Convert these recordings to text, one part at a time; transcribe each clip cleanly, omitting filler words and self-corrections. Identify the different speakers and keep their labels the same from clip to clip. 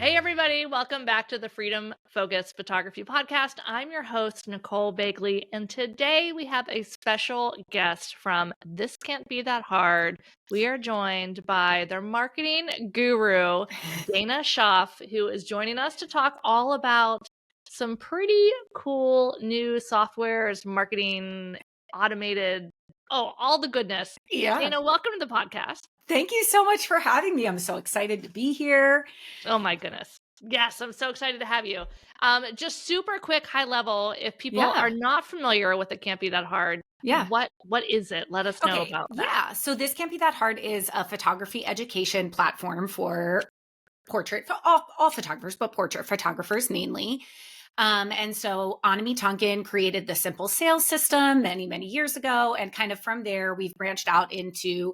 Speaker 1: Hey, everybody. Welcome back to the Freedom Focused Photography Podcast. I'm your host, Nicole Begley, and today we have a special guest from This Can't Be That Hard. We are joined by their marketing guru, Dayna Schaaf, who is joining us to talk all about some pretty cool new softwares, marketing, automated, all the goodness.
Speaker 2: Yeah.
Speaker 1: Dayna, welcome to the podcast.
Speaker 2: Thank you so much for having me. I'm so excited to be here.
Speaker 1: Oh my goodness. Yes, I'm so excited to have you. Just super quick, high level, if people
Speaker 2: Yeah.
Speaker 1: are not familiar with It Can't Be That Hard,
Speaker 2: Yeah.
Speaker 1: what is it? Let us know about that.
Speaker 2: Yeah. So this Can't Be That Hard is a photography education platform for portrait for all photographers, but portrait photographers mainly. And so Anami Tonkin created the simple sales system many, many years ago. And kind of from there, we've branched out into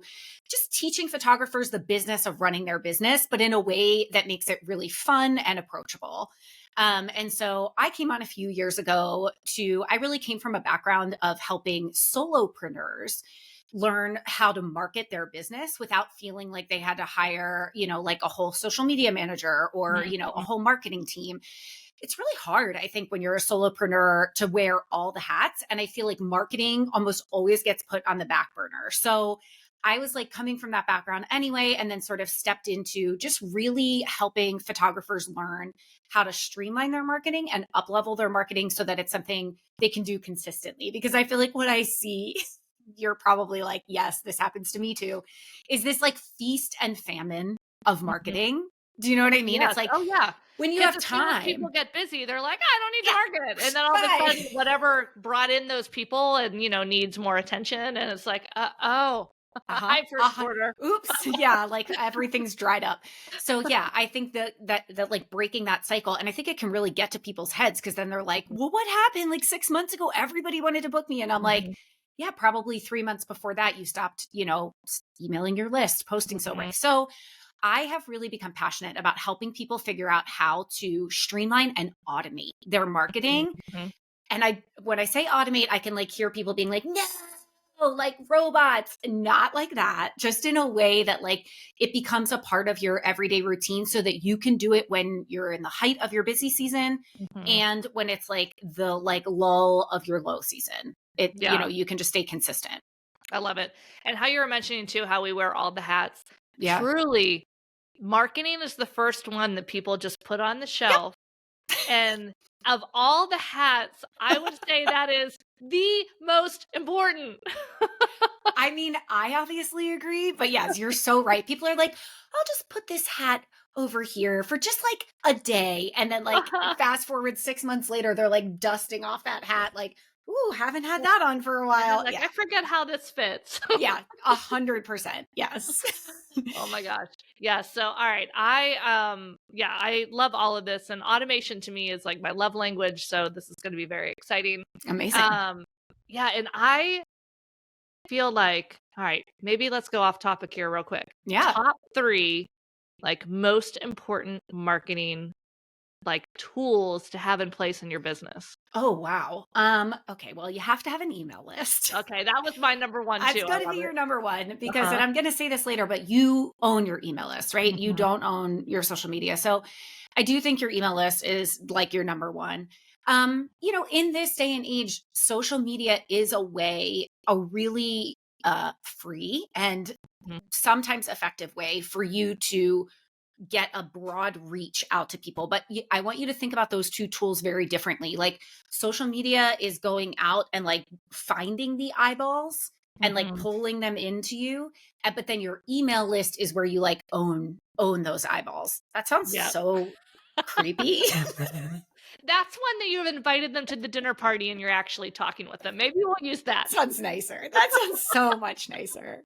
Speaker 2: just teaching photographers the business of running their business, but in a way that makes it really fun and approachable. And so I came on a few years ago I really came from a background of helping solopreneurs learn how to market their business without feeling like they had to hire, like a whole social media manager or, a whole marketing team. It's really hard, I think, when you're a solopreneur to wear all the hats. And I feel like marketing almost always gets put on the back burner. So I was like coming from that background anyway, and then sort of stepped into just really helping photographers learn how to streamline their marketing and up level their marketing so that it's something they can do consistently. Because I feel like what I see, you're probably like, yes, this happens to me too, is this like feast and famine of marketing. Do you know what I mean?
Speaker 1: Yes.
Speaker 2: It's like,
Speaker 1: Oh, yeah.
Speaker 2: when you
Speaker 1: It's
Speaker 2: have
Speaker 1: the same when
Speaker 2: time.
Speaker 1: people get busy. They're like, I don't need to market. And then all of a
Speaker 2: Right.
Speaker 1: sudden, whatever brought in those people and, needs more attention. And it's like, hi, first quarter.
Speaker 2: Oops. Yeah. Like everything's dried up. So yeah, I think that like breaking that cycle, and I think it can really get to people's heads because then they're like, well, what happened? Like 6 months ago, everybody wanted to book me. And I'm like, yeah, probably 3 months before that, you stopped, emailing your list, posting so much. So I have really become passionate about helping people figure out how to streamline and automate their marketing. And when I say automate, I can like hear people being like, no, like robots, not like that, just in a way that like it becomes a part of your everyday routine so that you can do it when you're in the height of your busy season and when it's like the like lull of your low season. You can just stay consistent.
Speaker 1: I love it. And how you were mentioning too, how we wear all the hats.
Speaker 2: Yeah.
Speaker 1: Truly, marketing is the first one that people just put on the shelf. Yep. And of all the hats, I would say that is the most important.
Speaker 2: I mean, I obviously agree, but yes, you're so right. People are like, I'll just put this hat over here for just like a day. And then like fast forward 6 months later, they're like dusting off that hat. Like, ooh, haven't had that on for a while.
Speaker 1: Like, I forget how this fits.
Speaker 2: Yeah, 100%. Yes.
Speaker 1: Oh my gosh. Yeah. So, all right. I love all of this, and automation to me is like my love language. So this is going to be very exciting.
Speaker 2: Amazing.
Speaker 1: Yeah. And I feel like, all right, maybe let's go off topic here real quick.
Speaker 2: Yeah.
Speaker 1: Top 3, like most important marketing like tools to have in place in your business.
Speaker 2: Oh, wow. Okay. Well, you have to have an email list.
Speaker 1: Okay. That was my number one too.
Speaker 2: It's going to be your number one because, and I'm going to say this later, but you own your email list, right? You don't own your social media. So I do think your email list is like your number one. In this day and age, social media is a really free and sometimes effective way for you to get a broad reach out to people. But I want you to think about those two tools very differently. Like social media is going out and like finding the eyeballs and like pulling them into you. But then your email list is where you like own those eyeballs. That sounds so creepy.
Speaker 1: That's one that you've invited them to the dinner party and you're actually talking with them. Maybe we'll use that.
Speaker 2: Sounds nicer. That sounds so much nicer.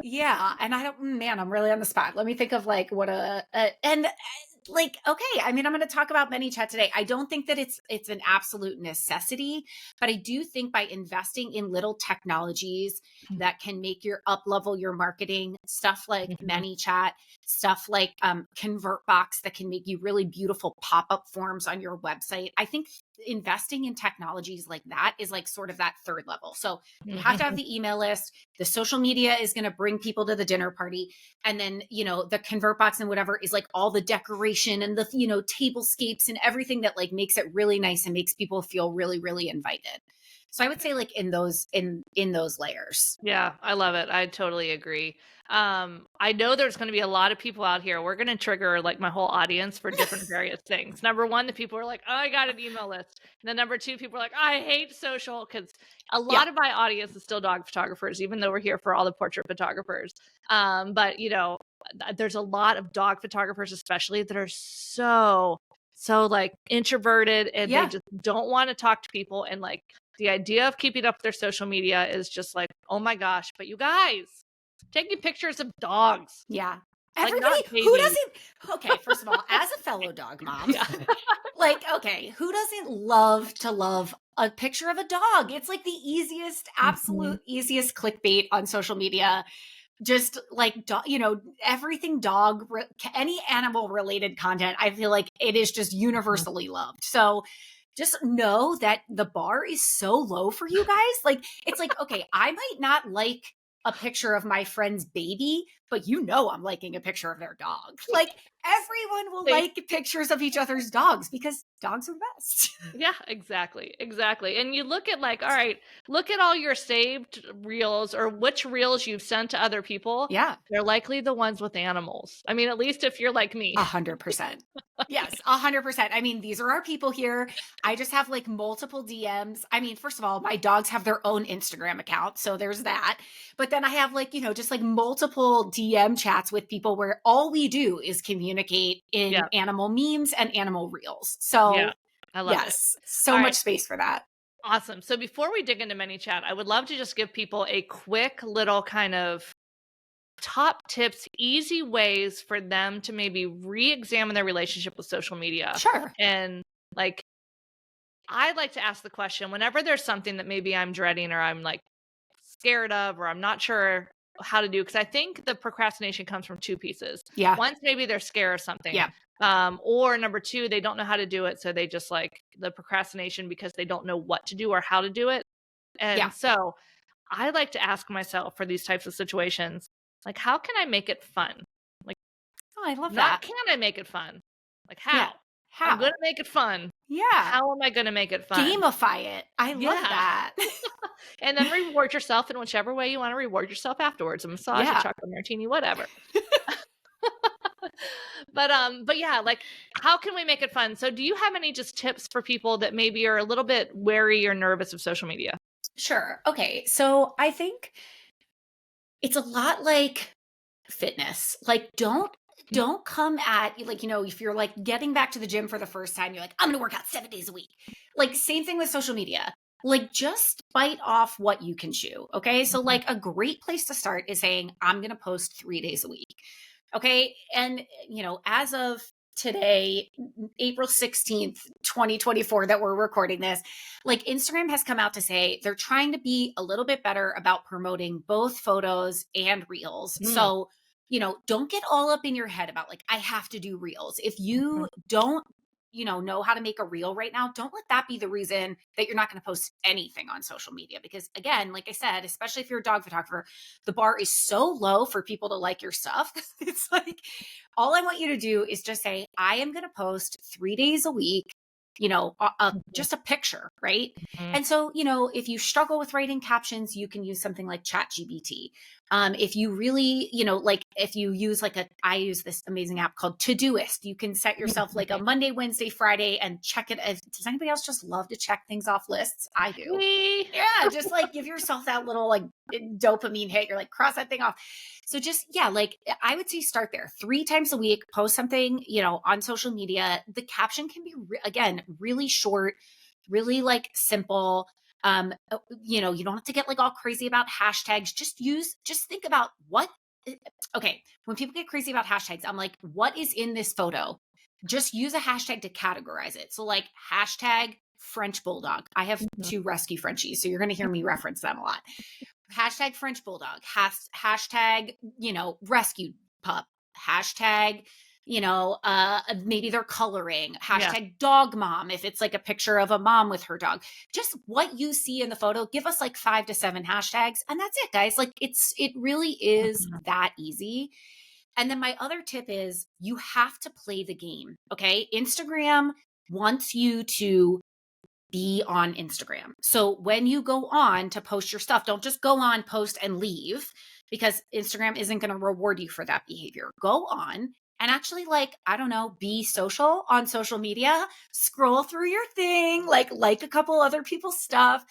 Speaker 2: Yeah. And I'm really on the spot. Let me think of like okay, I mean, I'm going to talk about ManyChat today. I don't think that it's an absolute necessity, but I do think by investing in little technologies that can make up level your marketing, stuff like ManyChat, stuff like ConvertBox that can make you really beautiful pop-up forms on your website. I think investing in technologies like that is like sort of that third level. So you have to have
Speaker 1: Mhm.
Speaker 2: the email list. The social media is going to bring people to the dinner party. And then, the convert box and whatever is like all the decoration and the, tablescapes and everything that like makes it really nice and makes people feel really, really invited. So I would say like in those layers.
Speaker 1: Yeah, I love it. I totally agree. I know there's going to be a lot of people out here. We're going to trigger like my whole audience for different various things. Number one, the people are like, "Oh, I got an email list." And then number two, people are like, "I hate social," because a
Speaker 2: Yeah.
Speaker 1: lot of my audience is still dog photographers, even though we're here for all the portrait photographers. But there's a lot of dog photographers, especially that are so like introverted and they
Speaker 2: Yeah.
Speaker 1: just don't want to talk to people, and like the idea of keeping up their social media is just like, oh my gosh, but you guys, taking pictures of dogs,
Speaker 2: Yeah.
Speaker 1: like
Speaker 2: Everybody
Speaker 1: not
Speaker 2: who
Speaker 1: babies.
Speaker 2: doesn't, okay, first of all, as a fellow dog mom,
Speaker 1: Yeah.
Speaker 2: like, okay, who doesn't love a picture of a dog? It's like the easiest,
Speaker 1: Mhm.
Speaker 2: absolute easiest clickbait on social media. Just like, everything any animal related content, I feel like it is just
Speaker 1: Mhm.
Speaker 2: universally loved. So just know that the bar is so low for you guys. Like, it's like, okay, I might not like a picture of my friend's baby, but I'm liking a picture of their dog. Like, everyone will
Speaker 1: They
Speaker 2: like pictures of each other's dogs because dogs are the best.
Speaker 1: Yeah, exactly, exactly. And you look at like, all right, look at all your saved reels or which reels you've sent to other people.
Speaker 2: Yeah.
Speaker 1: They're likely the ones with animals. I mean, at least if you're like me.
Speaker 2: 100%. Yes, 100%. I mean, these are our people here. I just have like multiple DMs. I mean, first of all, my dogs have their own Instagram account. So there's that. But then I have like, just like multiple DM chats with people where all we do is communicate in
Speaker 1: Yeah,
Speaker 2: animal memes and animal reels.
Speaker 1: yeah.
Speaker 2: So,
Speaker 1: I love it.
Speaker 2: yes,
Speaker 1: All
Speaker 2: so
Speaker 1: right.
Speaker 2: much space for that.
Speaker 1: Awesome. So before we dig into many chat, I would love to just give people a quick little kind of top tips, easy ways for them to maybe re-examine their relationship with social media.
Speaker 2: Sure.
Speaker 1: And like, I like to ask the question whenever there's something that maybe I'm dreading or I'm like scared of or I'm not sure how to do, because I think the procrastination comes from two pieces.
Speaker 2: Yeah.
Speaker 1: Once maybe they're scared of something.
Speaker 2: Yeah.
Speaker 1: Or number two, they don't know how to do it. So they just like the procrastination because they don't know what to do or how to do it.
Speaker 2: Yeah.
Speaker 1: And so I like to ask myself for these types of situations, like, how can I make it fun? Like,
Speaker 2: Oh, I love
Speaker 1: not
Speaker 2: that.
Speaker 1: can I make it fun? Like,
Speaker 2: Yeah.
Speaker 1: how? I'm
Speaker 2: How?
Speaker 1: going to make it fun.
Speaker 2: Yeah.
Speaker 1: How am I going to make it fun?
Speaker 2: Gamify it. I love
Speaker 1: Yeah.
Speaker 2: that.
Speaker 1: And then reward yourself in whichever way you want to reward yourself afterwards, a massage, a
Speaker 2: Yeah.
Speaker 1: chocolate martini, whatever. But yeah, like how can we make it fun? So do you have any just tips for people that maybe are a little bit wary or nervous of social media?
Speaker 2: Sure. Okay. So I think it's a lot like fitness. Like don't come at like, if you're like getting back to the gym for the first time, you're like, I'm gonna work out 7 days a week. Like same thing with social media. Like just bite off what you can chew. Okay. So
Speaker 1: Mhm.
Speaker 2: like a great place to start is saying, I'm gonna post 3 days a week. Okay. And as of today, April 16th, 2024, that we're recording this, like Instagram has come out to say they're trying to be a little bit better about promoting both photos and reels.
Speaker 1: Mm,
Speaker 2: So, don't get all up in your head about like, I have to do reels. If
Speaker 1: mhm.
Speaker 2: you don't, know how to make a reel right now, don't let that be the reason that you're not going to post anything on social media. Because again, like I said, especially if you're a dog photographer, the bar is so low for people to like your stuff. It's like, all I want you to do is just say, I am going to post 3 days a week,
Speaker 1: Mhm.
Speaker 2: just a picture, right?
Speaker 1: Mhm.
Speaker 2: And so, if you struggle with writing captions, you can use something like ChatGPT. If you really, like if you use I use this amazing app called Todoist. You can set yourself like a Monday, Wednesday, Friday and check it. Does anybody else just love to check things off lists? I do.
Speaker 1: Me.
Speaker 2: Yeah, just like give yourself that little like dopamine hit. You're like, cross that thing off. So just, yeah, like I would say start there 3 times a week, post something, on social media. The caption can be, again, really short, really like simple. You don't have to get like all crazy about hashtags. Just think about okay. When people get crazy about hashtags, I'm like, what is in this photo? Just use a hashtag to categorize it. So like hashtag French Bulldog. I have
Speaker 1: Mhm.
Speaker 2: 2 rescue Frenchies, so you're going to hear me reference them a lot. Hashtag French Bulldog, hashtag, rescue pup, hashtag, maybe they're coloring,
Speaker 1: Yeah.
Speaker 2: hashtag dog mom, if it's like a picture of a mom with her dog. Just what you see in the photo, give us like 5 to 7 hashtags, and that's it, guys. Like it really is
Speaker 1: Mhm.
Speaker 2: that easy. And then my other tip is you have to play the game. Okay. Instagram wants you to be on Instagram. So when you go on to post your stuff, don't just go on, post, and leave, because Instagram isn't going to reward you for that behavior. Go on and actually, like, I don't know, be social on social media, scroll through your thing, like a couple other people's stuff.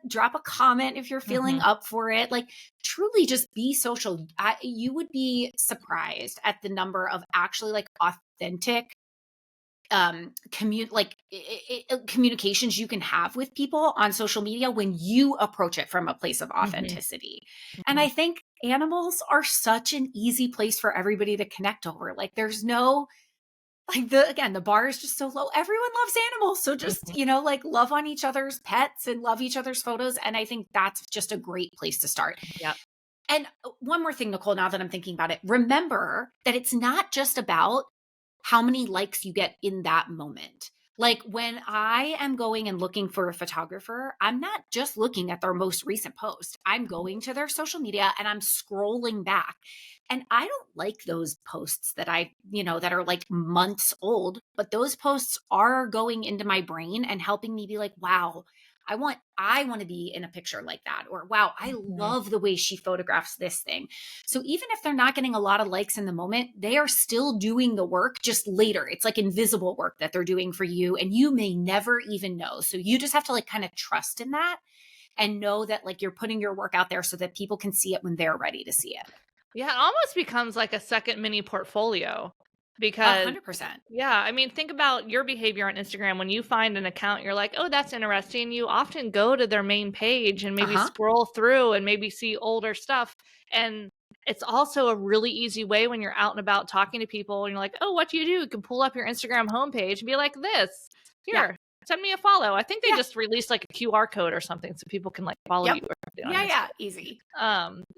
Speaker 2: Drop a comment if you're feeling
Speaker 1: Mhm.
Speaker 2: up for it. Like, truly just be social. You would be surprised at the number of actually like authentic communications you can have with people on social media when you approach it from a place of
Speaker 1: Mhm.
Speaker 2: authenticity. And I
Speaker 1: Mhm.
Speaker 2: think animals are such an easy place for everybody to connect over. Like, there's no, like, the bar is just so low. Everyone loves animals. So just,
Speaker 1: Mhm.
Speaker 2: like, love on each other's pets and love each other's photos. And I think that's just a great place to start.
Speaker 1: Yeah.
Speaker 2: And one more thing, Nicole, now that I'm thinking about it, remember that it's not just about how many likes you get in that moment. Like, when I am going and looking for a photographer, I'm not just looking at their most recent post. I'm going to their social media and I'm scrolling back. And I don't like those posts that are like months old, but those posts are going into my brain and helping me be like, wow, I want to be in a picture like that. Or wow, I
Speaker 1: Mhm.
Speaker 2: love the way she photographs this thing. So even if they're not getting a lot of likes in the moment, they are still doing the work just later. It's like invisible work that they're doing for you, and you may never even know. So you just have to like kind of trust in that and know that like you're putting your work out there so that people can see it when they're ready to see it.
Speaker 1: Yeah, it almost becomes like a second mini portfolio
Speaker 2: A
Speaker 1: because,
Speaker 2: 100%.
Speaker 1: yeah, I mean, think about your behavior on Instagram. When you find an account, you're like, oh, that's interesting. You often go to their main page and maybe
Speaker 2: Uh-huh.
Speaker 1: scroll through and maybe see older stuff. And it's also a really easy way when you're out and about talking to people and you're like, oh, what do? You can pull up your Instagram homepage and be like, this,
Speaker 2: Yeah.
Speaker 1: here, send me a follow. I think they
Speaker 2: Yeah.
Speaker 1: just released like a QR code or something so people can like follow
Speaker 2: Yep.
Speaker 1: you or something on
Speaker 2: Yeah, yeah,
Speaker 1: Instagram.
Speaker 2: easy.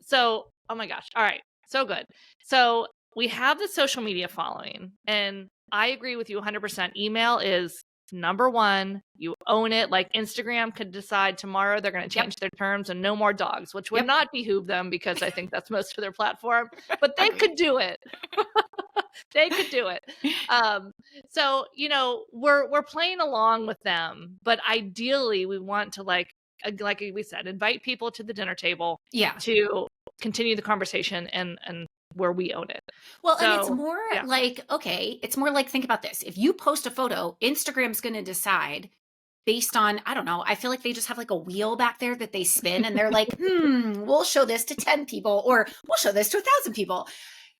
Speaker 1: So, oh my gosh. All right. So good. So we have the social media following, and I agree with you 100%. Email is number one. You own it. Like Instagram could decide tomorrow they're going to
Speaker 2: Yep.
Speaker 1: change their terms and no more dogs, which would
Speaker 2: Yep.
Speaker 1: not behoove them because I think that's most of their platform, but they
Speaker 2: Agreed.
Speaker 1: could do it. They could do it. Um, so we're playing along with them, but ideally we want to like we said, invite people to the dinner table
Speaker 2: Yeah.
Speaker 1: to continue the conversation and where we own it.
Speaker 2: Well, and it's
Speaker 1: So
Speaker 2: more
Speaker 1: yeah.
Speaker 2: like, okay, it's more like, think about this. If you post a photo, Instagram's going to decide based on, I don't know, I feel like they just have like a wheel back there that they spin and they're like, we'll show this to 10 people or we'll show this to 1,000 people.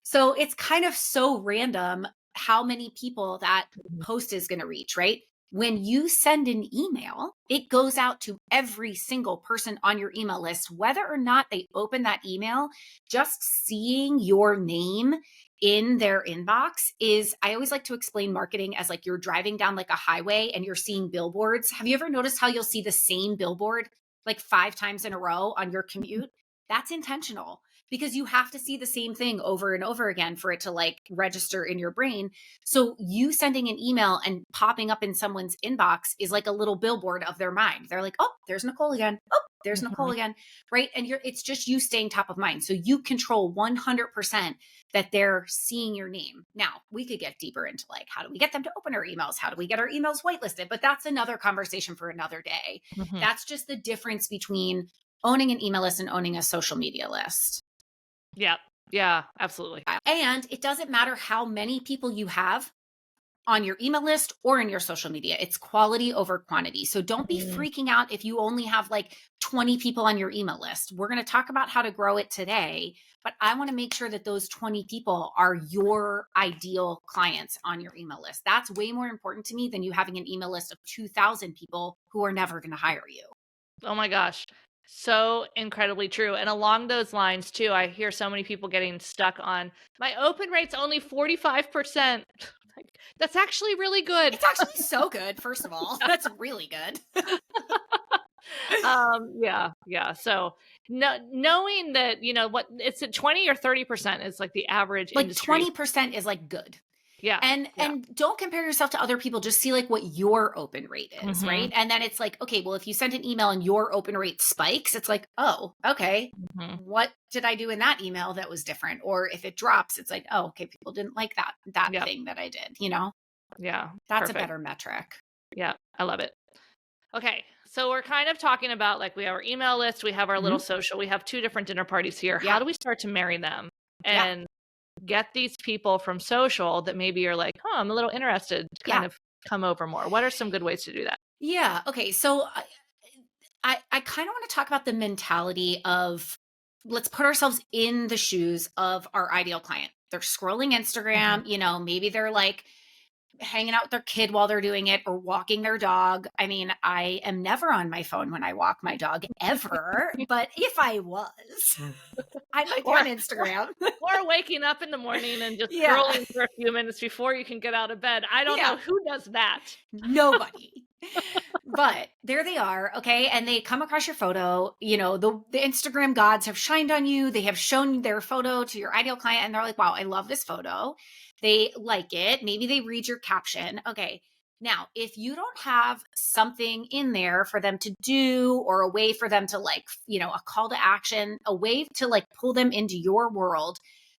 Speaker 2: So it's kind of so random how many people that
Speaker 1: Mhm.
Speaker 2: post is going to reach, right? When you send an email, it goes out to every single person on your email list, whether or not they open that email. Just seeing your name in their inbox is, I always like to explain marketing as like you're driving down like a highway and you're seeing billboards. Have you ever noticed how you'll see the same billboard like 5 times in a row on your commute? That's intentional because you have to see the same thing over and over again for it to like register in your brain. So you sending an email and popping up in someone's inbox is like a little billboard of their mind. They're like, "Oh, there's Nicole again. Oh, there's Nicole
Speaker 1: Mhm.
Speaker 2: again." Right? And it's just you staying top of mind. So you control 100% that they're seeing your name. Now, we could get deeper into like, how do we get them to open our emails? How do we get our emails whitelisted? But that's another conversation for another day.
Speaker 1: Mhm.
Speaker 2: That's just the difference between owning an email list and owning a social media list.
Speaker 1: Yeah. Yeah, absolutely.
Speaker 2: And it doesn't matter how many people you have on your email list or in your social media. It's quality over quantity. So don't be
Speaker 1: Mm.
Speaker 2: freaking out if you only have like 20 people on your email list. We're going to talk about how to grow it today, but I want to make sure that those 20 people are your ideal clients on your email list. That's way more important to me than you having an email list of 2,000 people who are never going to hire you.
Speaker 1: Oh my gosh. So incredibly true. And along those lines too, I hear so many people getting stuck on my open rate's only 45%. Like, that's actually really good.
Speaker 2: It's actually so good, first of all. That's really good.
Speaker 1: Yeah. So knowing that, what it's at 20 or 30% is like the average
Speaker 2: Like
Speaker 1: industry.
Speaker 2: 20% is like good.
Speaker 1: Yeah.
Speaker 2: And
Speaker 1: Yeah.
Speaker 2: don't compare yourself to other people, just see like what your open rate is,
Speaker 1: Hmm.
Speaker 2: right? And then it's like, okay, well, if you send an email and your open rate spikes, it's like, oh, okay,
Speaker 1: Hmm.
Speaker 2: what did I do in that email that was different? Or if it drops, it's like, oh, okay, people didn't like that
Speaker 1: Yep.
Speaker 2: thing that I did,
Speaker 1: Yeah.
Speaker 2: that's a
Speaker 1: Perfect.
Speaker 2: better metric.
Speaker 1: Yeah. I love it. Okay. So we're kind of talking about like we have our email list, we have our little
Speaker 2: Mhm.
Speaker 1: social, we have two different dinner parties here. How
Speaker 2: Yeah.
Speaker 1: do we start to marry them
Speaker 2: Yeah.
Speaker 1: and get these people from social that maybe you're like, oh, I'm a little interested to kind
Speaker 2: Yeah.
Speaker 1: of come over more? What are some good ways to do that?
Speaker 2: Yeah. Okay. So I kind of want to talk about the mentality of, let's put ourselves in the shoes of our ideal client. They're scrolling
Speaker 1: Hmm.
Speaker 2: Instagram, maybe they're like hanging out with their kid while they're doing it or walking their dog. I mean, I am never on my phone when I walk my dog ever, but if I was, I might be
Speaker 1: Or
Speaker 2: on Instagram.
Speaker 1: or waking up in the morning and just
Speaker 2: Yeah.
Speaker 1: scrolling for a few minutes before you can get out of bed. I don't
Speaker 2: Yeah.
Speaker 1: know who does that.
Speaker 2: Nobody. But there they are, okay? And they come across your photo, the Instagram gods have shined on you. They have shown their photo to your ideal client and they're like, "Wow, I love this photo." They like it. Maybe they read your caption. Okay. Now, if you don't have something in there for them to do or a way for them to like, a call to action, a way to like pull them into your world,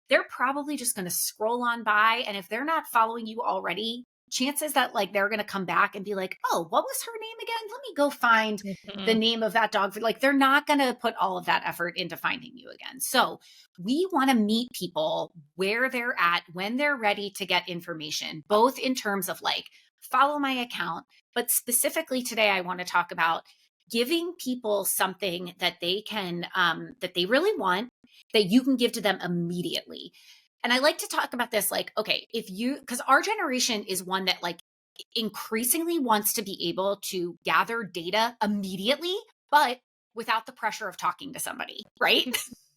Speaker 2: they're probably just going to scroll on by. And if they're not following you already, chances that like they're going to come back and be like, "Oh, what was her name again? Let me go find the
Speaker 1: Mhm.
Speaker 2: name of that dog." Like they're not going to put all of that effort into finding you again. So we want to meet people where they're at when they're ready to get information, both in terms of like follow my account, but specifically today I want to talk about giving people something that they can that they really want, that you can give to them immediately. And I like to talk about this like, okay, because our generation is one that like increasingly wants to be able to gather data immediately, but without the pressure of talking to somebody, right?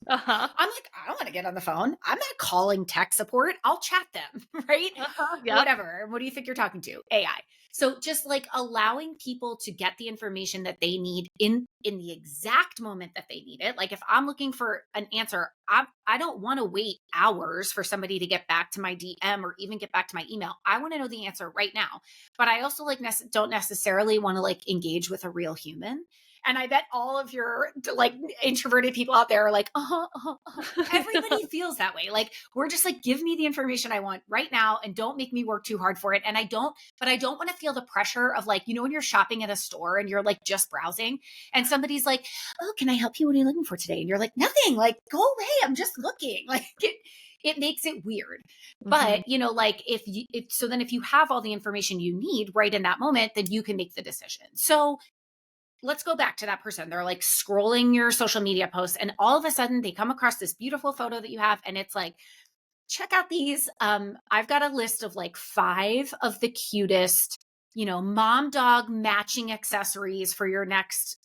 Speaker 1: Uh-huh.
Speaker 2: I'm like, I don't want to get on the phone. I'm not calling tech support. I'll chat them, right?
Speaker 1: Uh-huh. Yep.
Speaker 2: Whatever. What do you think you're talking to? AI. So just like allowing people to get the information that they need in the exact moment that they need it. Like if I'm looking for an answer, I don't want to wait hours for somebody to get back to my DM or even get back to my email. I want to know the answer right now. But I also like don't necessarily want to like engage with a real human. And I bet all of your like introverted people out there are like, everybody feels that way. Like we're just like, give me the information I want right now and don't make me work too hard for it. And I don't want to feel the pressure of like, when you're shopping at a store and you're like just browsing and somebody's like, "Oh, can I help you? What are you looking for today?" And you're like, "Nothing, like go away. I'm just looking." Like it makes it weird.
Speaker 1: Mhm.
Speaker 2: But, like if you have all the information you need right in that moment, then you can make the decision. So let's go back to that person. They're like scrolling your social media posts and all of a sudden they come across this beautiful photo that you have and it's like, check out these. I've got a list of like 5 of the cutest, mom dog matching accessories for your next,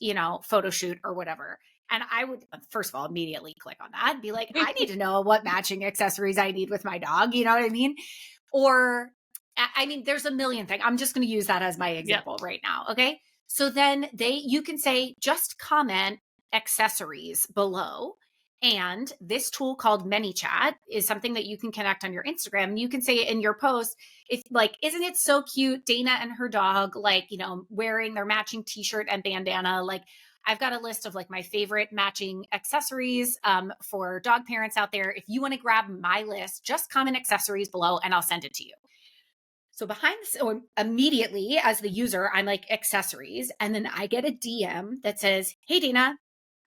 Speaker 2: photo shoot or whatever. And I would, first of all, immediately click on that and be like, I need to know what matching accessories I need with my dog. You know what I mean? Or, I mean, there's a million things. I'm just going to use that as my
Speaker 1: Yep.
Speaker 2: example right now. Okay. So then you can say, just comment accessories below. And this tool called ManyChat is something that you can connect on your Instagram. And you can say in your post, if like, isn't it so cute, Dayna and her dog, like, wearing their matching t-shirt and bandana. Like I've got a list of like my favorite matching accessories for dog parents out there. If you want to grab my list, just comment accessories below and I'll send it to you. So or immediately as the user, I'm like accessories. And then I get a DM that says, "Hey, Dayna,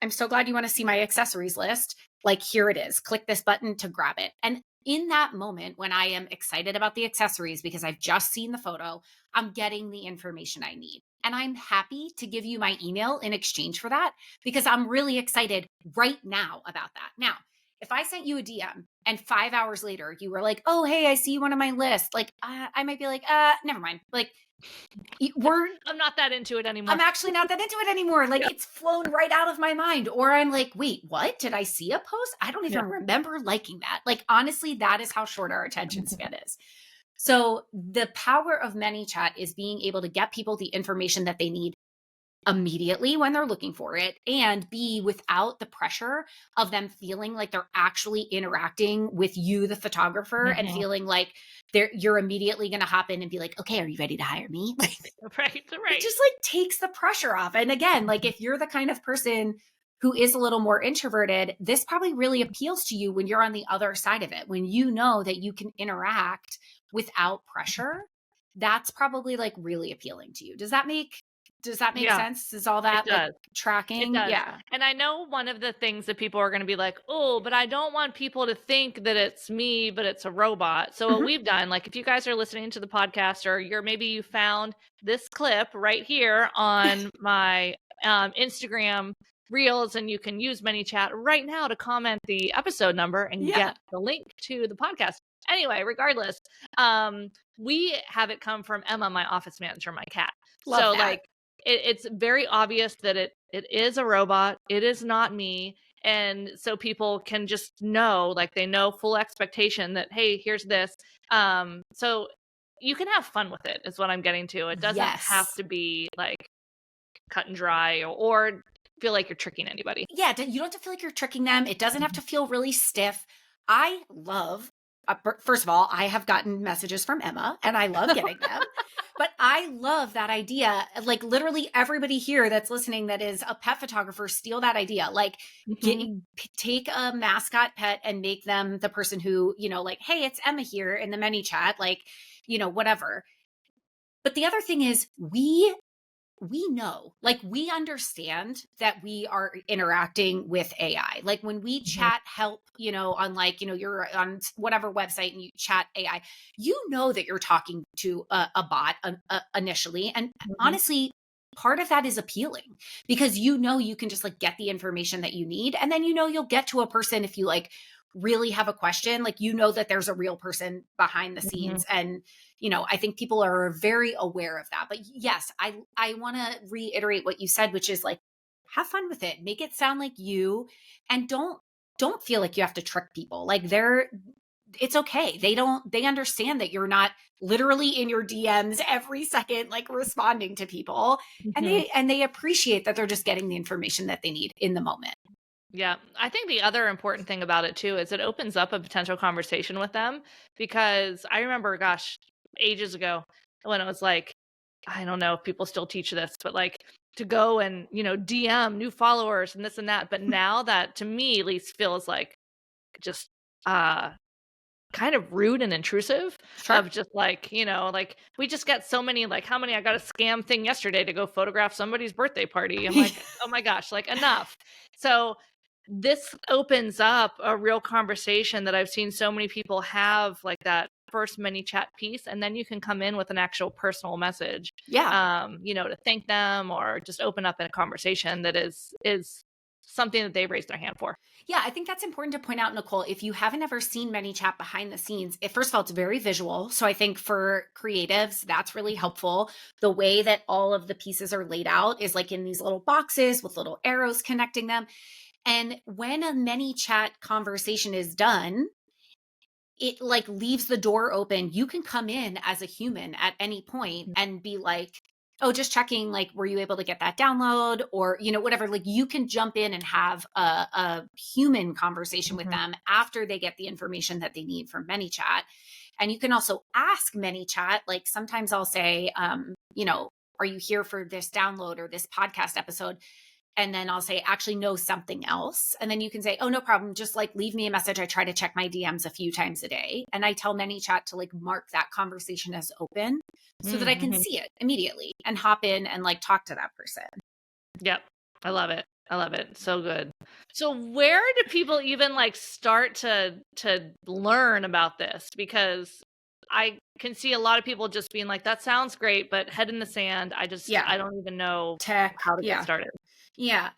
Speaker 2: I'm so glad you want to see my accessories list. Like, here it is. Click this button to grab it." And in that moment, when I am excited about the accessories because I've just seen the photo, I'm getting the information I need. And I'm happy to give you my email in exchange for that because I'm really excited right now about that. Now, if I sent you a DM and 5 hours later you were like, "Oh, hey, I see you on my list," like I might be like, never mind. Like we're
Speaker 1: I'm not that into it
Speaker 2: I'm
Speaker 1: anymore.
Speaker 2: actually not that into it anymore. Like
Speaker 1: Yeah.
Speaker 2: it's flown right out of my mind. Or I'm like, "Wait, what? Did I see a post? I don't
Speaker 1: Yeah.
Speaker 2: even remember liking that." Like honestly, that is how short our attention span is. So the power of ManyChat is being able to get people the information that they need immediately when they're looking for it, and B, without the pressure of them feeling like they're actually interacting with you, the photographer, and
Speaker 1: Mhm.
Speaker 2: feeling like you're immediately going to hop in and be like, okay, are you ready to hire me? Like,
Speaker 1: Right,
Speaker 2: it
Speaker 1: right.
Speaker 2: just like takes the pressure off. And again, like
Speaker 1: Mhm.
Speaker 2: if you're the kind of person who is a little more introverted, this probably really appeals to you when you're on the other side of it, when you know that you can interact without pressure. That's probably like really appealing to you. Does that make
Speaker 1: Yeah,
Speaker 2: sense? Is all
Speaker 1: it
Speaker 2: that like
Speaker 1: does. It
Speaker 2: tracking?
Speaker 1: does.
Speaker 2: Yeah.
Speaker 1: And I know one of the things that people are gonna be like, "Oh, but I don't want people to think that it's me, but it's a robot." So what
Speaker 2: Mhm.
Speaker 1: we've done, like if you guys are listening to the podcast or maybe you found this clip right here on my Instagram Reels and you can use ManyChat right now to comment the episode number and
Speaker 2: Yeah.
Speaker 1: get the link to the podcast. Anyway, regardless, um, we have it come from Emma, my office manager, my cat.
Speaker 2: Love
Speaker 1: So
Speaker 2: that.
Speaker 1: like it's very obvious that it is a robot. It is not me. And so people can just know, like they know full expectation that, hey, here's this. So you can have fun with it, is what I'm getting to. It doesn't have
Speaker 2: Yes.
Speaker 1: to be like cut and dry or feel like you're tricking anybody.
Speaker 2: Yeah, you don't have to feel like you're tricking them. It doesn't have to feel really stiff. I love, first of all, I have gotten messages from Emma and I love getting them. But I love that idea. Like literally everybody here that's listening that is a pet photographer, steal that idea. Like
Speaker 1: Mhm.
Speaker 2: take a mascot pet and make them the person who, like, hey, it's Emma here in the many chat, like, whatever. But the other thing is we know, like we understand that we are interacting with AI. Like when we
Speaker 1: Mhm.
Speaker 2: chat help, on like, you're on whatever website and you chat AI, that you're talking to a bot initially. And
Speaker 1: Mhm.
Speaker 2: honestly, part of that is appealing because you can just like get the information that you need. And then, you'll get to a person if you like really have a question, like, that there's a real person behind the
Speaker 1: Mhm.
Speaker 2: scenes. And I think people are very aware of that. But yes, I want to reiterate what you said, which is like, have fun with it, make it sound like you, and don't feel like you have to trick people. Like it's okay. They understand that you're not literally in your DMs every second, like responding to people, and
Speaker 1: Mhm.
Speaker 2: they appreciate that they're just getting the information that they need in the moment.
Speaker 1: Yeah. I think the other important thing about it too is it opens up a potential conversation with them because I remember, gosh, ages ago when it was like, I don't know if people still teach this, but like to go and, DM new followers and this and that. But now that to me at least feels like just uh kind of rude and intrusive
Speaker 2: Sure.
Speaker 1: of just like, like we just got so many like how many I got a scam thing yesterday to go photograph somebody's birthday party. I'm like, oh my gosh, like enough. So this opens up a real conversation that I've seen so many people have like that first mini chat piece and then you can come in with an actual personal message
Speaker 2: Yeah.
Speaker 1: to thank them or just open up in a conversation that is something that they've raised their hand for.
Speaker 2: Yeah, I think that's important to point out, Nicole. If you haven't ever seen ManyChat behind the scenes, first of all, it's very visual. So I think for creatives, that's really helpful. The way that all of the pieces are laid out is like in these little boxes with little arrows connecting them. And when a ManyChat conversation is done, it like leaves the door open. You can come in as a human at any point and be like, oh, just checking, like, were you able to get that download or, whatever. Like you can jump in and have a human conversation with
Speaker 1: Mhm.
Speaker 2: them after they get the information that they need from ManyChat. And you can also ask ManyChat, like sometimes I'll say, are you here for this download or this podcast episode? And then I'll say, actually, know something else. And then you can say, oh, no problem. Just like leave me a message. I try to check my DMs a few times a day. And I tell ManyChat to like mark that conversation as open so that I can
Speaker 1: Mhm.
Speaker 2: see it immediately and hop in and like talk to that person.
Speaker 1: Yep. I love it. I love it. So good. So where do people even like start to learn about this? Because I can see a lot of people just being like, that sounds great, but head in the sand.
Speaker 2: Yeah.
Speaker 1: I don't even know
Speaker 2: Tech.
Speaker 1: how to get
Speaker 2: Yeah.
Speaker 1: started.
Speaker 2: Yeah.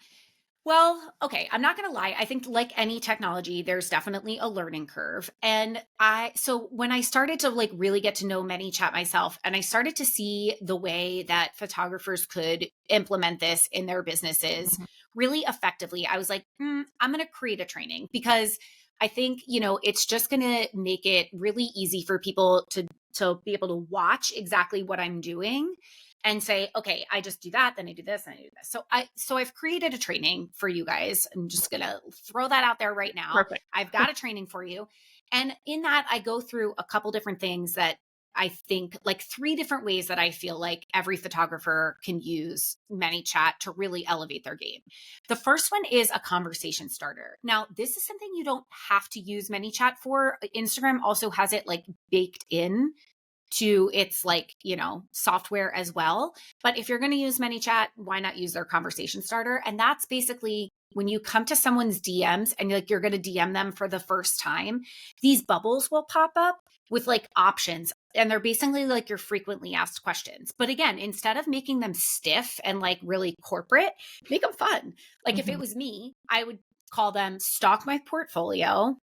Speaker 2: Well, okay, I'm not going to lie. I think like any technology, there's definitely a learning curve. And so when I started to like really get to know ManyChat myself and I started to see the way that photographers could implement this in their businesses
Speaker 1: Mhm.
Speaker 2: really effectively, I was like, I'm going to create a training because I think, it's just going to make it really easy for people to be able to watch exactly what I'm doing and say, okay, I just do that, then I do this, and I do this. So I've created a training for you guys. I'm just gonna throw that out there right now.
Speaker 1: Perfect.
Speaker 2: I've got a training for you. And in that, I go through a couple different things that I think, like 3 different ways that I feel like every photographer can use ManyChat to really elevate their game. The first one is a conversation starter. Now, this is something you don't have to use ManyChat for. Instagram also has it like baked in to its like, software as well. But if you're going to use ManyChat, why not use their conversation starter? And that's basically when you come to someone's DMs and you're going to DM them for the first time, these bubbles will pop up with like options. And they're basically like your frequently asked questions. But again, instead of making them stiff and like really corporate, make them fun. Like if it was me, I would call them stock my portfolio,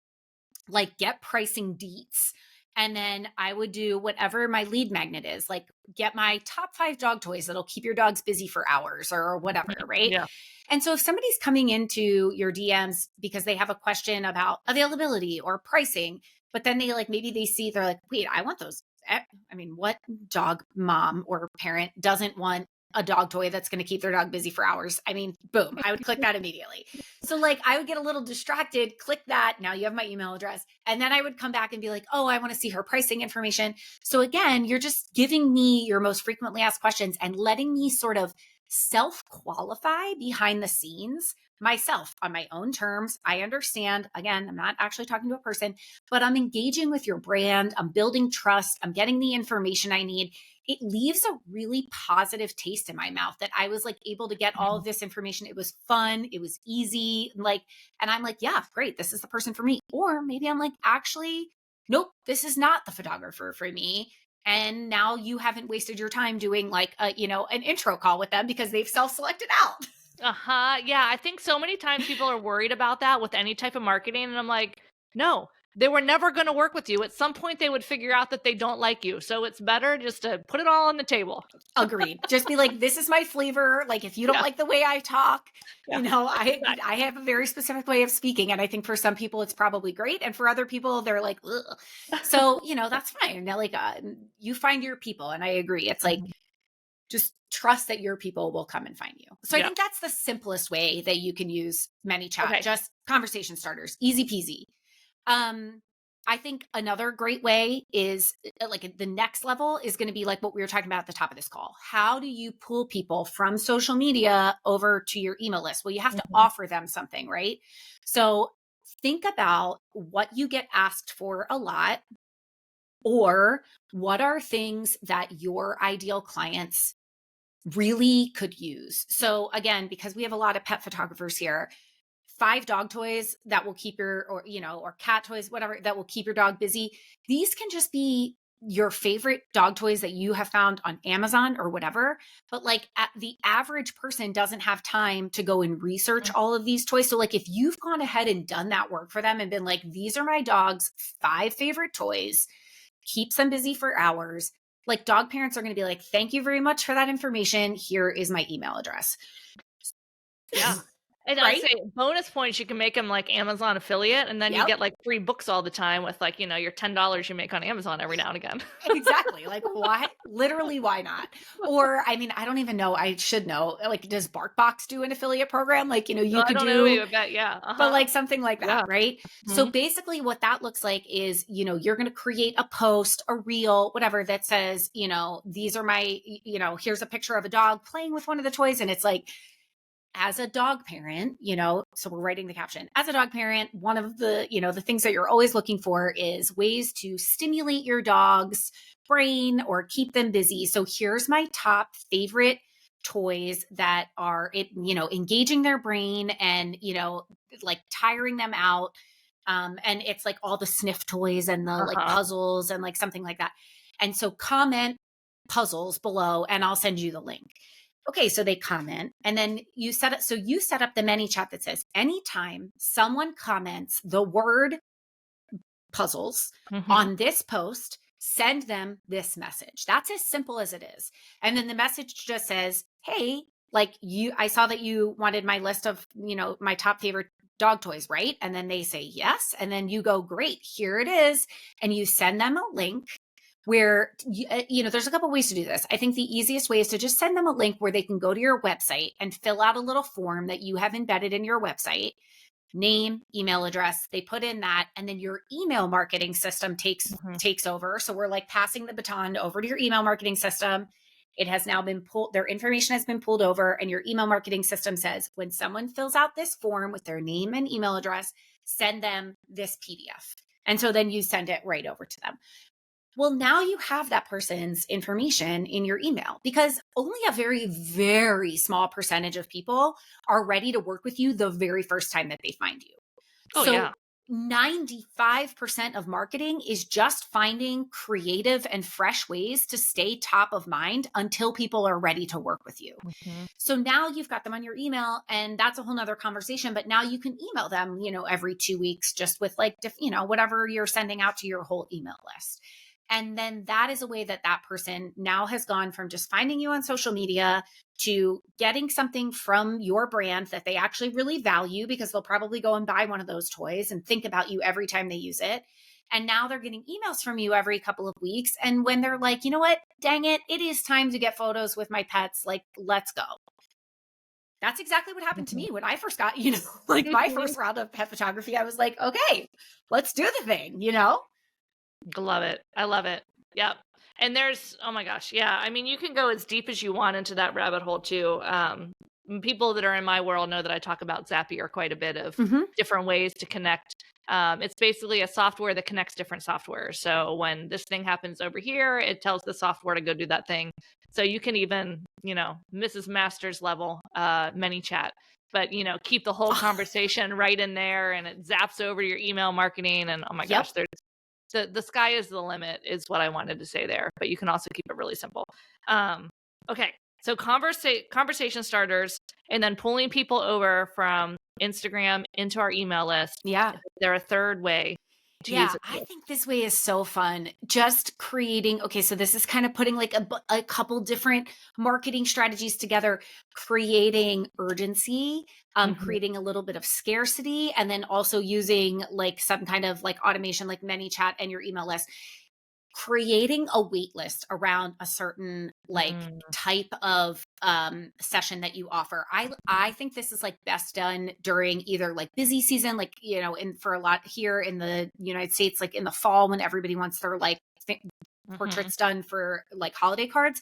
Speaker 2: like get pricing deets. And then I would do whatever my lead magnet is, like get my top 5 dog toys that'll keep your dogs busy for hours or whatever, right?
Speaker 1: Yeah.
Speaker 2: And so if somebody's coming into your DMs because they have a question about availability or pricing, but then they like, maybe they see, they're like, wait, I want those. I mean, what dog mom or parent doesn't want a dog toy that's going to keep their dog busy for hours? I mean, boom, I would click that immediately. So like I would get a little distracted, click that. Now you have my email address. And then I would come back and be like, oh, I want to see her pricing information. So again, you're just giving me your most frequently asked questions and letting me sort of self-qualify behind the scenes myself on my own terms. I understand, again, I'm not actually talking to a person, but I'm engaging with your brand. I'm building trust. I'm getting the information I need. It leaves a really positive taste in my mouth that I was like able to get all of this information. It was fun. It was easy. Like, and I'm like, yeah, great. This is the person for me. Or maybe I'm like, actually, nope, this is not the photographer for me. And now you haven't wasted your time doing like an intro call with them because they've self-selected out.
Speaker 1: Yeah, I think so many times people are worried about that with any type of marketing. And I'm like, no, they were never going to work with you. At some point, they would figure out that they don't like you. So it's better just to put it all on the table.
Speaker 2: Agreed. Just be like, this is my flavor. Like, if you don't like the way I talk, I have a very specific way of speaking. And I think for some people, it's probably great. And for other people, they're like, ugh. So, that's fine. Now, like, you find your people. And I agree. It's like, just trust that your people will come and find you. So I think that's the simplest way that you can use ManyChat.
Speaker 1: Okay.
Speaker 2: Just conversation starters, easy peasy. I think another great way is like the next level is going to be like what we were talking about at the top of this call. How do you pull people from social media over to your email list? Well, you have to offer them something, right? So think about what you get asked for a lot, or what are things that your ideal clients really could use. So again, because we have a lot of pet photographers here, 5 dog toys that will keep or cat toys, whatever, that will keep your dog busy. These can just be your favorite dog toys that you have found on Amazon or whatever. But like the average person doesn't have time to go and research all of these toys. So like if you've gone ahead and done that work for them and been like, these are my dog's 5 favorite toys, keeps them busy for hours. Like dog parents are going to be like, thank you very much for that information. Here is my email address.
Speaker 1: Yeah. And
Speaker 2: Right?
Speaker 1: I'd say bonus points, you can make them like Amazon affiliate, and then you get like free books all the time with like, your $10 you make on Amazon every now and again.
Speaker 2: Exactly. Like why? Literally, why not? Or, I mean, I don't even know. I should know. Like, does BarkBox do an affiliate program? Like, you could do, but like something like that, right? So basically what that looks like is, you're going to create a post, a reel, whatever that says, these are my, here's a picture of a dog playing with one of the toys. And it's like, as a dog parent, so we're writing the caption. As a dog parent, one of the, the things that you're always looking for is ways to stimulate your dog's brain or keep them busy. So here's my top favorite toys that are, engaging their brain and, like tiring them out. And it's like all the sniff toys and the like puzzles and like something like that. And so comment puzzles below and I'll send you the link. Okay, so they comment and then you set up the ManyChat that says anytime someone comments the word puzzles on this post, send them this message. That's as simple as it is. And then the message just says, hey, like I saw that you wanted my list of, my top favorite dog toys, right? And then they say yes. And then you go, great, here it is. And you send them a link where, there's a couple ways to do this. I think the easiest way is to just send them a link where they can go to your website and fill out a little form that you have embedded in your website. Name, email address, they put in that, and then your email marketing system takes over. So we're like passing the baton over to your email marketing system. It has now been pulled, their information has been pulled over, and your email marketing system says, when someone fills out this form with their name and email address, send them this PDF. And so then you send it right over to them. Well, now you have that person's information in your email, because only a very, very small percentage of people are ready to work with you the very first time that they find you.
Speaker 1: Oh,
Speaker 2: so
Speaker 1: yeah.
Speaker 2: 95% of marketing is just finding creative and fresh ways to stay top of mind until people are ready to work with you.
Speaker 1: Mhm.
Speaker 2: So now you've got them on your email, and that's a whole nother conversation. But now you can email them, every 2 weeks, just with like, whatever you're sending out to your whole email list. And then that is a way that that person now has gone from just finding you on social media to getting something from your brand that they actually really value, because they'll probably go and buy one of those toys and think about you every time they use it. And now they're getting emails from you every couple of weeks. And when they're like, you know what, dang it is time to get photos with my pets. Like, let's go. That's exactly what happened to me when I first got, my first round of pet photography. I was like, okay, let's do the thing,
Speaker 1: Love it. I love it. Yep. And there's, oh my gosh. Yeah. I mean, you can go as deep as you want into that rabbit hole too. People that are in my world know that I talk about Zapier quite a bit of different ways to connect. It's basically a software that connects different software. So when this thing happens over here, it tells the software to go do that thing. So you can even, Mrs. Masters level, ManyChat, but keep the whole conversation right in there, and it zaps over to your email marketing. And oh my gosh, there's the sky is the limit is what I wanted to say there, but you can also keep it really simple. Okay. So conversation starters, and then pulling people over from Instagram into our email list.
Speaker 2: Yeah.
Speaker 1: They're a third way to use it.
Speaker 2: I think this way is so fun. Just creating, okay, so this is kind of putting like a couple different marketing strategies together, creating urgency, creating a little bit of scarcity, and then also using like some kind of like automation like ManyChat and your email list. Creating a wait list around a certain like type of session that you offer. I think this is like best done during either like busy season, like, for a lot here in the United States, like in the fall when everybody wants their like portraits done for like holiday cards.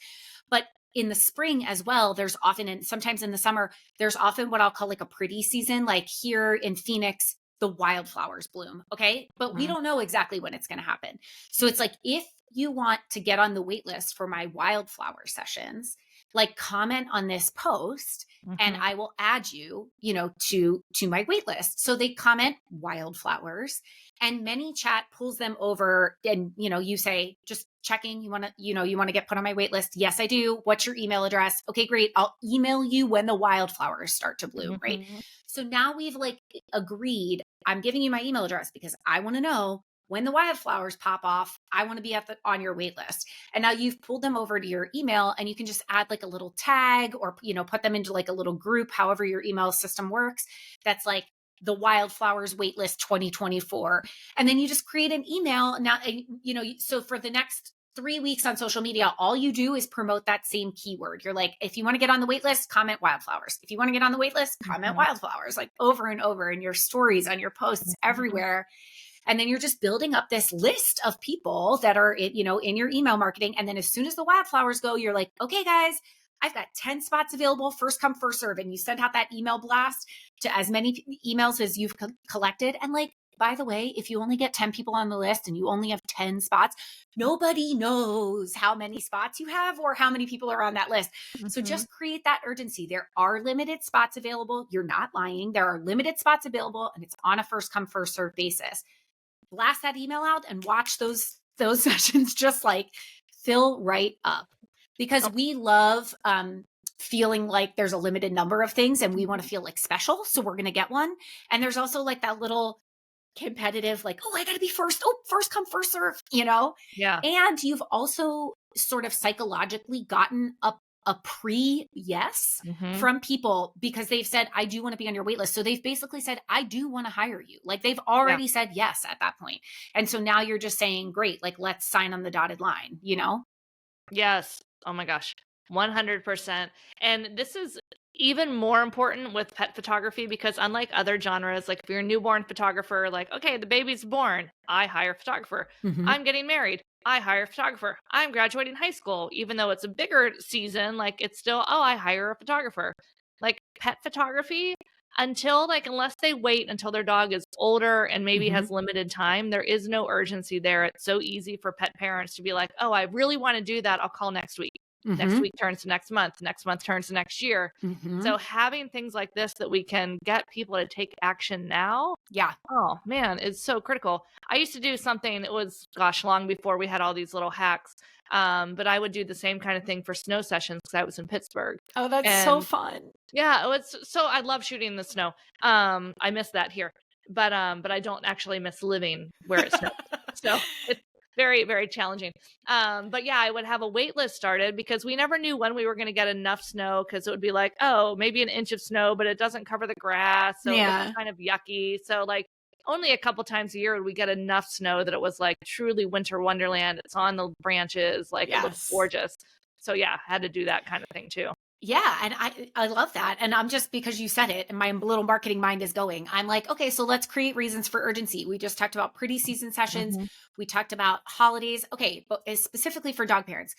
Speaker 2: But in the spring as well, there's often, and sometimes in the summer, there's often what I'll call like a pretty season. Like here in Phoenix, the wildflowers bloom. Okay. But we don't know exactly when it's going to happen. So it's like, if you want to get on the wait list for my wildflower sessions, like comment on this post and I will add you, to my wait list. So they comment wildflowers, and ManyChat pulls them over, and, you say, just checking, you want to get put on my wait list. Yes, I do. What's your email address? Okay, great. I'll email you when the wildflowers start to bloom. Right. So now we've like agreed, I'm giving you my email address because I want to know when the wildflowers pop off, I want to be on your wait list. And now you've pulled them over to your email, and you can just add like a little tag or, put them into like a little group, however your email system works. That's like the wildflowers waitlist 2024. And then you just create an email. Now, so for the next 3 weeks on social media, all you do is promote that same keyword. You're like, if you want to get on the wait list, comment wildflowers. If you want to get on the wait list, comment wildflowers, like over and over in your stories, on your posts, everywhere. And then you're just building up this list of people that are, in your email marketing. And then as soon as the wildflowers go, you're like, okay, guys, I've got 10 spots available, first come, first serve. And you send out that email blast to as many emails as you've collected. And like, by the way, if you only get 10 people on the list and you only have 10 spots, nobody knows how many spots you have or how many people are on that list. So just create that urgency. There are limited spots available. You're not lying. There are limited spots available, and it's on a first come, first serve basis. Blast that email out and watch those sessions just like fill right up, because we love feeling like there's a limited number of things and we want to feel like special. So we're going to get one. And there's also like that little competitive, like, oh, I got to be first. Oh, first come, first serve,
Speaker 1: Yeah.
Speaker 2: And you've also sort of psychologically gotten a pre-yes
Speaker 1: Mm-hmm.
Speaker 2: from people because they've said, I do want to be on your wait list. So they've basically said, I do want to hire you. Like they've
Speaker 1: Yeah.
Speaker 2: already said yes at that point. And so now you're just saying, great, like let's sign on the dotted line, you know?
Speaker 1: Yes. Oh my gosh. 100%. And this is even more important with pet photography because unlike other genres, like if you're a newborn photographer, like, okay, the baby's born, I hire a photographer.
Speaker 2: Mm-hmm.
Speaker 1: I'm getting married, I hire a photographer. I'm graduating high school, even though it's a bigger season, like it's still, oh, I hire a photographer. Like pet photography, until like unless they wait until their dog is older and maybe
Speaker 2: Mm-hmm.
Speaker 1: has limited time, there is no urgency there. It's so easy for pet parents to be like, oh, I really want to do that, I'll call next week. Next
Speaker 2: Mm-hmm.
Speaker 1: week turns to next month turns to next year.
Speaker 2: Mm-hmm.
Speaker 1: So having things like this that we can get people to take action now,
Speaker 2: Yeah.
Speaker 1: oh man, it's so critical. I used to do something, it was gosh, long before we had all these little hacks. But I would do the same kind of thing for snow sessions because I was in Pittsburgh.
Speaker 2: Oh, that's so
Speaker 1: And
Speaker 2: fun.
Speaker 1: yeah, it was so I love shooting in the snow. I miss that here. But I don't actually miss living where it snows. So it's very, very challenging. But yeah, I would have a wait list started because we never knew when we were going to get enough snow because it would be like, oh, maybe an inch of snow, but it doesn't cover the grass. So it looks
Speaker 2: Yeah.
Speaker 1: kind of yucky. So like only a couple times a year would we get enough snow that it was like truly winter wonderland. It's on the branches, like it looks
Speaker 2: Yes.
Speaker 1: gorgeous. So yeah, had to do that kind of thing too.
Speaker 2: Yeah, and I love that. And I'm just because you said it, and my little marketing mind is going. I'm like, okay, so let's create reasons for urgency. We just talked about pretty season sessions.
Speaker 1: Mhm.
Speaker 2: We talked about holidays. Okay, but specifically for dog parents.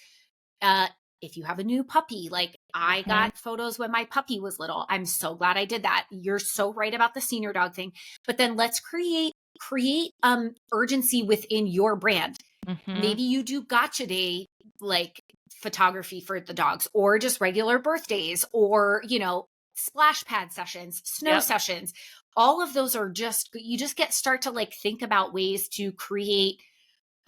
Speaker 2: Uh if you have a new puppy, like I
Speaker 1: Mhm.
Speaker 2: got photos when my puppy was little. I'm so glad I did that. You're so right about the senior dog thing. But then let's create urgency within your brand.
Speaker 1: Mhm.
Speaker 2: Maybe you do gotcha day like photography for the dogs or just regular birthdays or splash pad sessions, snow
Speaker 1: Yep.
Speaker 2: sessions. All of those are just you just get start to like think about ways to create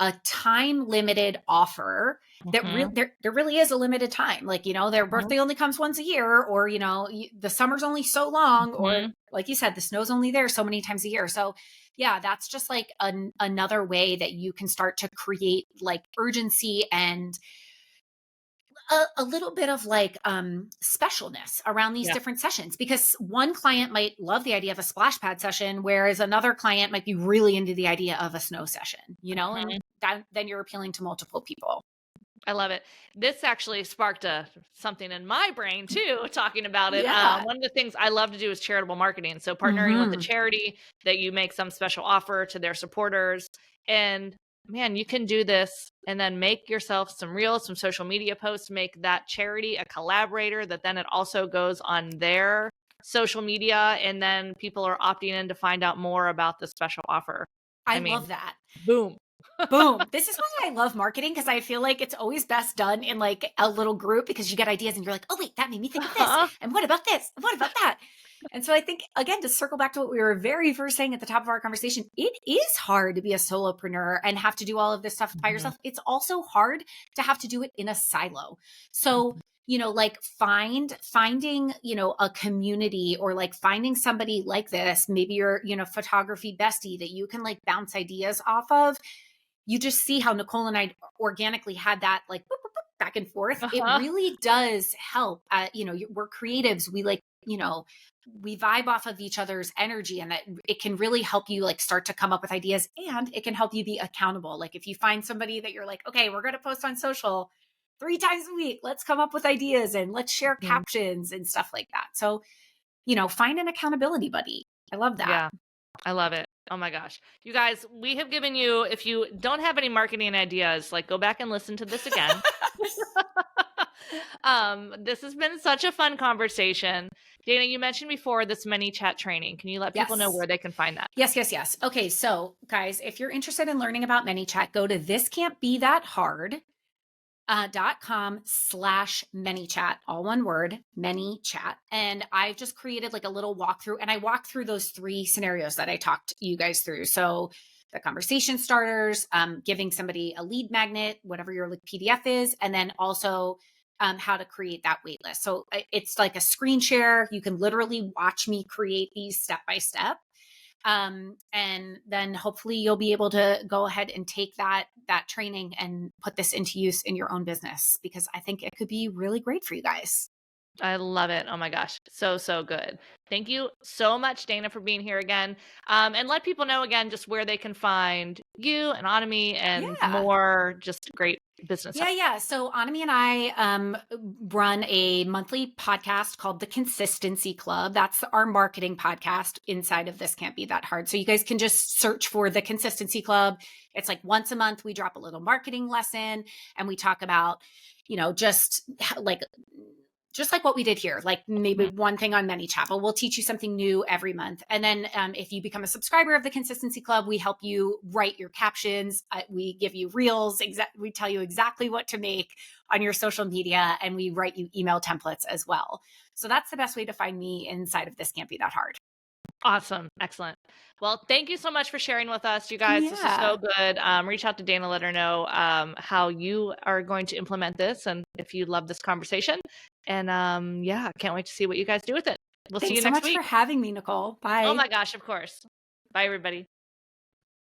Speaker 2: a time limited offer that
Speaker 1: Mhm.
Speaker 2: there really is a limited time, like their
Speaker 1: Mhm.
Speaker 2: birthday only comes once a year, or the summer's only so long, or
Speaker 1: Mhm.
Speaker 2: like you said, the snow's only there so many times a year. So yeah, that's just like another way that you can start to create like urgency and a little bit of like specialness around these
Speaker 1: Yeah.
Speaker 2: different sessions, because one client might love the idea of a splash pad session, whereas another client might be really into the idea of a snow session, and
Speaker 1: Mhm.
Speaker 2: then you're appealing to multiple people.
Speaker 1: I love it. This actually sparked something in my brain too, talking about it.
Speaker 2: Yeah.
Speaker 1: One of the things I love to do is charitable marketing. So partnering with a
Speaker 2: Hmm.
Speaker 1: charity that you make some special offer to their supporters. And man, you can do this and then make yourself some reels, some social media posts, make that charity a collaborator that then it also goes on their social media. And then people are opting in to find out more about the special offer.
Speaker 2: I
Speaker 1: I mean,
Speaker 2: love that.
Speaker 1: boom.
Speaker 2: Boom. This is why I love marketing, because I feel like it's always best done in like a little group, because you get ideas and you're like, oh, wait, that made me think of this.
Speaker 1: Uh-huh.
Speaker 2: And what about this? And what about that? And so I think, again, to circle back to what we were very first saying at the top of our conversation, it is hard to be a solopreneur and have to do all of this stuff by
Speaker 1: Mhm.
Speaker 2: yourself. It's also hard to have to do it in a silo. So, like finding, a community, or like finding somebody like this, maybe your, photography bestie that you can like bounce ideas off of. You just see how Nicole and I organically had that like boop, boop, boop, back and forth. It
Speaker 1: Uh-huh.
Speaker 2: really does help. We're creatives. We like, we vibe off of each other's energy, and that it can really help you like start to come up with ideas, and it can help you be accountable. Like if you find somebody that you're like, okay, we're going to post on social 3 times a week, let's come up with ideas and let's share
Speaker 1: Mhm.
Speaker 2: captions and stuff like that. So, find an accountability buddy. I love that.
Speaker 1: Yeah. I love it. Oh my gosh. You guys, we have given you, if you don't have any marketing ideas, like go back and listen to this again. This has been such a fun conversation. Dana, you mentioned before this mini chat training. Can you let people know
Speaker 2: Yes.
Speaker 1: where they can find that?
Speaker 2: Yes, yes, yes. Okay, so guys, if you're interested in learning about ManyChat, go to thiscan'tbethathard.com/ManyChat, all one word, ManyChat. And I've just created like a little walkthrough, and I walked through those 3 scenarios that I talked you guys through. So the conversation starters, giving somebody a lead magnet, whatever your like PDF is, and then also how to create that wait list. So it's like a screen share. You can literally watch me create these step by step. And then hopefully you'll be able to go ahead and take that that training and put this into use in your own business, because I think it could be really great for you guys.
Speaker 1: I love it. Oh my gosh. So, so good. Thank you so much, Dayna, for being here again. And let people know again just where they can find you and Otomy and
Speaker 2: Yeah.
Speaker 1: more just great business stuff.
Speaker 2: Yeah. So Anami and I run a monthly podcast called The Consistency Club. That's our marketing podcast inside of This Can't Be That Hard. So you guys can just search for The Consistency Club. It's like once a month, we drop a little marketing lesson and we talk about, just like what we did here, like maybe one thing on ManyChat, but we'll teach you something new every month. And then if you become a subscriber of the Consistency Club, we help you write your captions. We give you reels. We tell you exactly what to make on your social media, and we write you email templates as well. So that's the best way to find me inside of This Can't Be That Hard.
Speaker 1: Awesome. Excellent. Well, thank you so much for sharing with us, you guys. This is so good. Reach out to Dayna, let her know how you are going to implement this and if you love this conversation. And can't wait to see what you guys do with it. We'll see
Speaker 2: Thanks
Speaker 1: you
Speaker 2: so
Speaker 1: next
Speaker 2: much
Speaker 1: week.
Speaker 2: for having me, Nicole. Bye.
Speaker 1: Oh my gosh, of course. Bye, everybody.